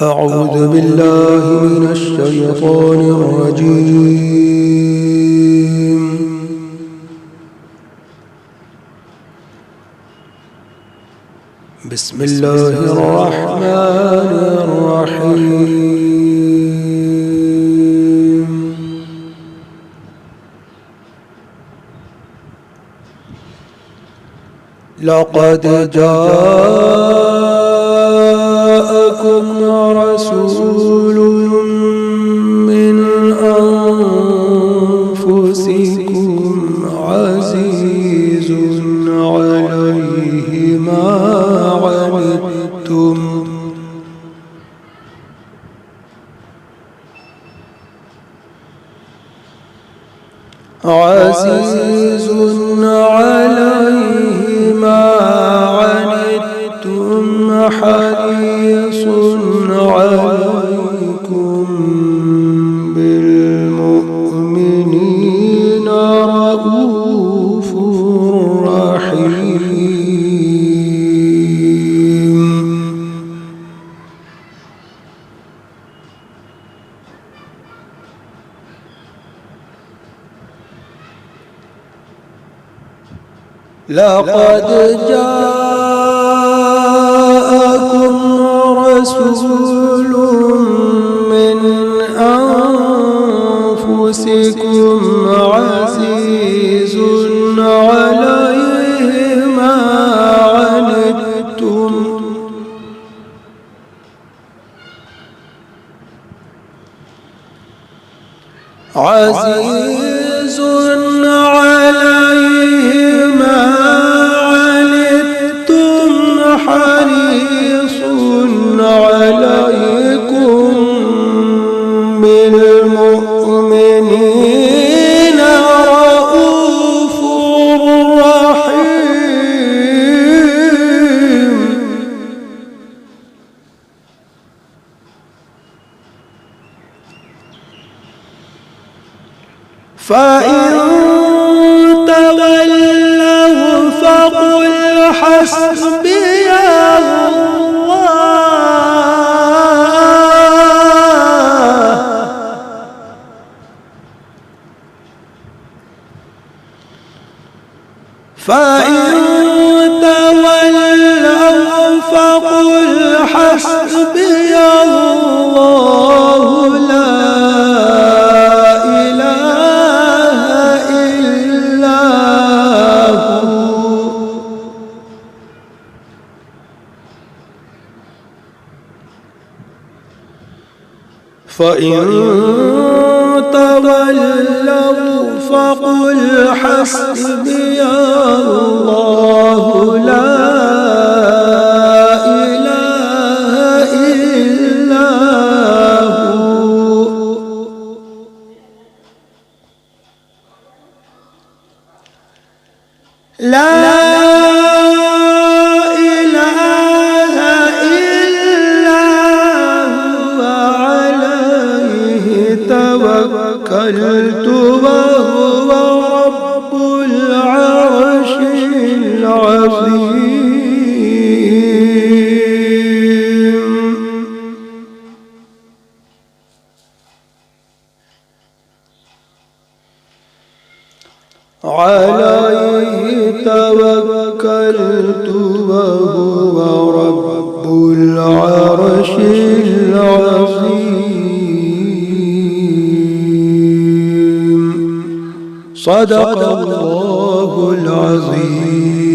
أعوذ بالله من الشيطان الرجيم. بسم الله الرحمن الرحيم. لقد جاءكم رسول من أنفسكم عزيز عليه ما عنتم حريص عليكم بالمؤمنين رؤوف رحيم. لقد جاءكم رسول من أنفسكم عزيز عليه ما عنتم حريص عليكم بالمؤمنين رؤوف رحيم. فإن تولوا فقل حسبي فإن تولوا فقل حسبي الله لا إله إلا هو. فإن تولوا فقل حسبي الله لا إله إلا هو. لا إله إلا هو عليه توكلت وهو رب العرش العظيم. عليه توكلت وهو رب العرش العظيم. صدق الله العظيم.